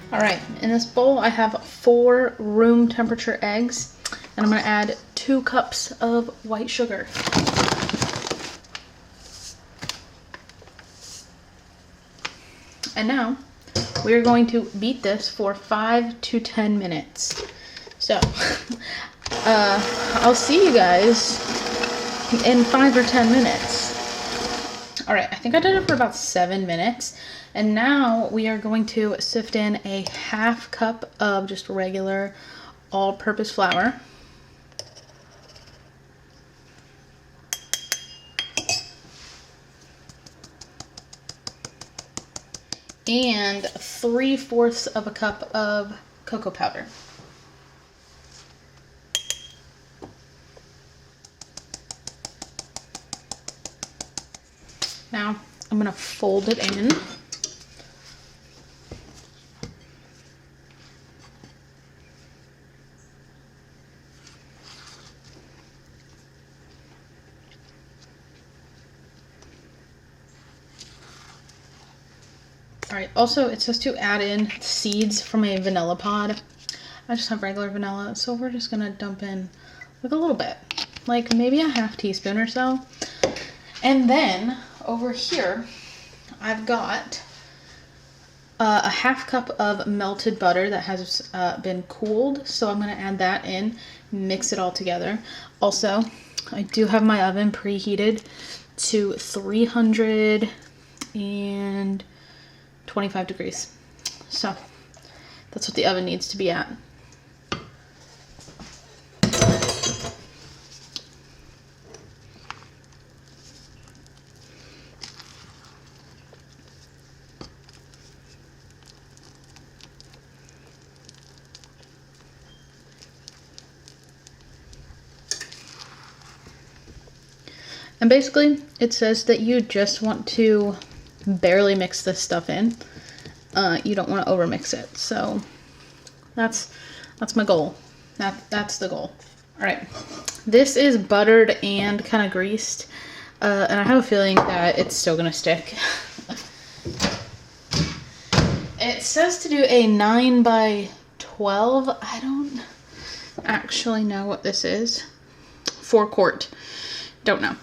All right, in this bowl I have 4 room temperature eggs, and I'm gonna add 2 cups of white sugar. And now we're going to beat this for 5 to 10 minutes. So I'll see you guys in 5 or 10 minutes. All right, I think I did it for about 7 minutes. And now we are going to sift in a 1/2 cup of just regular all-purpose flour. And 3/4 of a cup of cocoa powder. Now I'm gonna fold it in. All right, also it says to add in seeds from a vanilla pod. I just have regular vanilla, so we're just gonna dump in like a little bit, like maybe a 1/2 teaspoon or so. And then over here, I've got a 1/2 cup of melted butter that has been cooled. So I'm gonna add that in, mix it all together. Also, I do have my oven preheated to 325 degrees. So that's what the oven needs to be at. And basically, it says that you just want to barely mix this stuff in. You don't want to overmix it. So that's my goal. That's the goal. All right, this is buttered and kind of greased, and I have a feeling that it's still gonna stick. It says to do a 9 by 12. I don't actually know what this is. 4 quart. Don't know.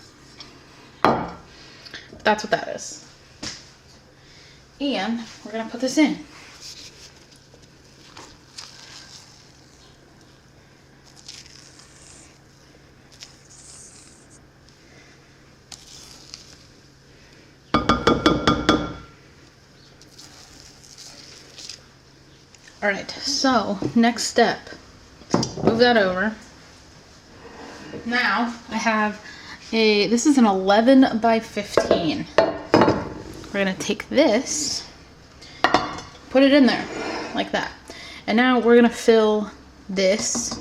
That's what that is. And we're gonna put this in. All right, so next step, move that over. Now I have this is an 11 by 15. We're gonna take this, put it in there like that. And now we're gonna fill this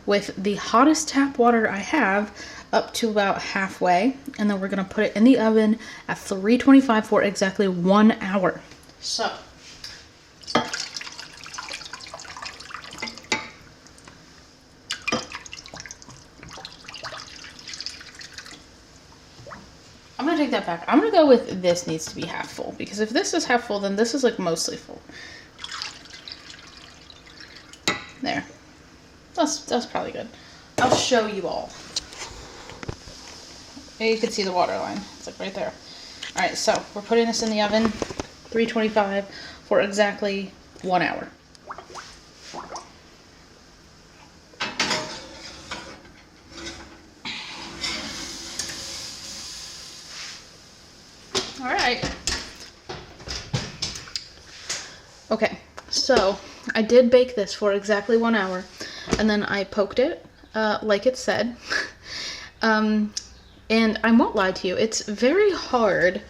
with the hottest tap water I have up to about halfway. And then we're gonna put it in the oven at 325 for exactly 1 hour. So I'm gonna take that back. I'm gonna go with this needs to be half full, because if this is half full, then this is like mostly full. There. That's probably good. I'll show you all. You can see the water line. It's like right there. All right, so we're putting this in the oven, 325 for exactly 1 hour. All right. Okay, so I did bake this for exactly 1 hour, and then I poked it like it said. And I won't lie to you, it's very hard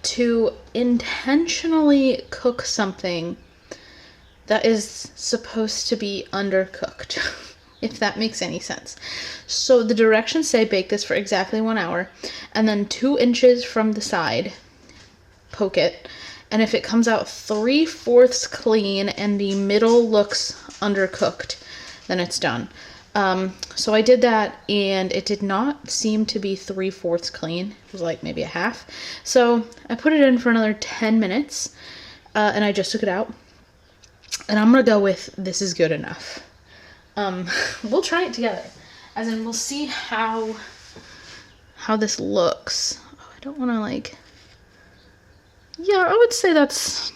to intentionally cook something that is supposed to be undercooked, if that makes any sense. So the directions say bake this for exactly 1 hour, and then 2 inches from the side, poke it, and if it comes out 3/4 clean and the middle looks undercooked, then it's done. So I did that, and it did not seem to be 3/4 clean. It was like maybe a half. So I put it in for another 10 minutes, and I just took it out. And I'm gonna go with this is good enough. We'll try it together. As in, we'll see how this looks. Oh, I don't want to like... Yeah, I would say that's...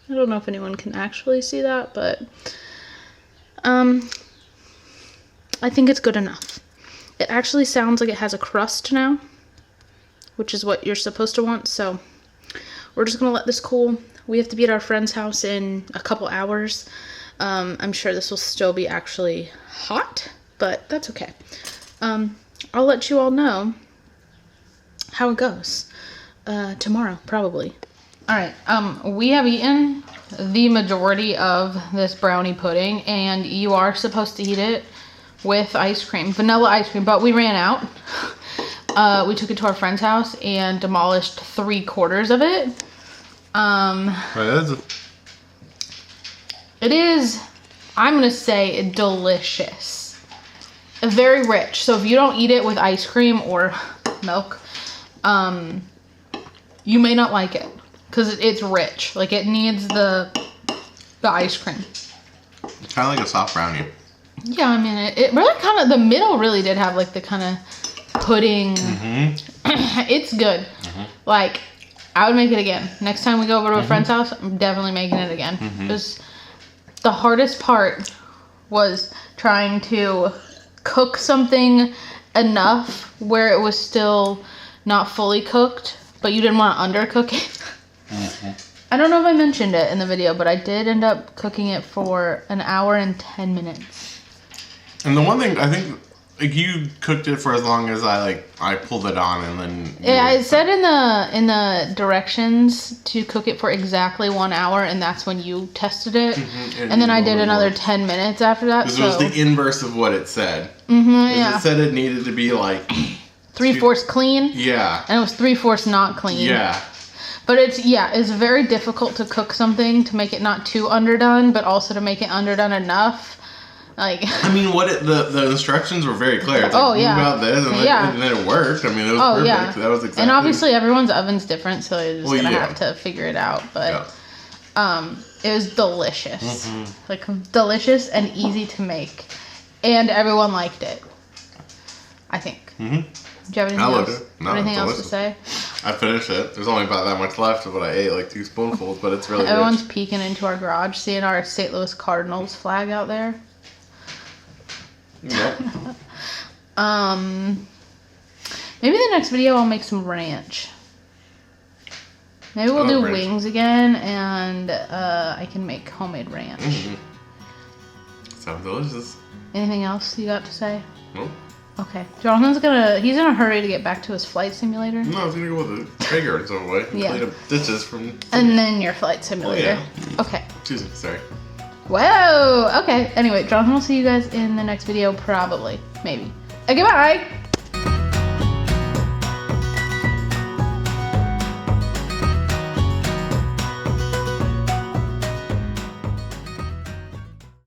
I don't know if anyone can actually see that, but... I think it's good enough. It actually sounds like it has a crust now, which is what you're supposed to want, so... We're just gonna let this cool. We have to be at our friend's house in a couple hours. I'm sure this will still be actually hot, but that's okay. I'll let you all know how it goes tomorrow, probably. All right, we have eaten the majority of this brownie pudding, and you are supposed to eat it with ice cream, vanilla ice cream, but we ran out. We took it to our friend's house and demolished 3/4 of it. It is, I'm gonna say, delicious. Very rich. So if you don't eat it with ice cream or milk, you may not like it because it's rich. Like it needs the ice cream. It's kind of like a soft brownie. Yeah, I mean, it really kind of, the middle really did have like the kind of pudding. It's good. Like, I would make it again. Next time we go over to a friend's house, I'm definitely making it again. Because the hardest part was trying to cook something enough where it was still not fully cooked, but you didn't want to undercook it. I don't know if I mentioned it in the video, but I did end up cooking it for 1 hour and 10 minutes. And the one thing, I think, like, you cooked it for as long as I pulled it on, and then... Yeah, it said in the directions to cook it for exactly 1 hour, and that's when you tested it. And then I did another 10 minutes after that. Because it was the inverse of what it said. Yeah. It said it needed to be like... 3/4 clean. Yeah. And it was 3/4 not clean. Yeah. But it's very difficult to cook something to make it not too underdone, but also to make it underdone enough. Like, I mean, the instructions were very clear. It's like, about this, and then it worked. I mean, it was perfect. Yeah. That was exactly. And obviously, everyone's oven's different, so you're just gonna have to figure it out. But it was delicious, like delicious and easy to make, and everyone liked it. I think. Do you have anything else? Anything else to say? I finished it. There's only about that much left of what I ate, like 2 spoonfuls, but it's really Everyone's rich. peeking into our garage, seeing our St. Louis Cardinals flag out there. Yep. Maybe the next video I'll make some ranch. Maybe we'll do wings again, and I can make homemade ranch. Sounds delicious. Anything else you got to say? Nope. Okay. He's in a hurry to get back to his flight simulator. No, I was gonna go with the Traeger in some way. Clean up dishes from... And then your flight simulator. Okay. Excuse me, sorry. Whoa! Okay, anyway, Jonathan will see you guys in the next video, probably. Maybe. Okay, bye!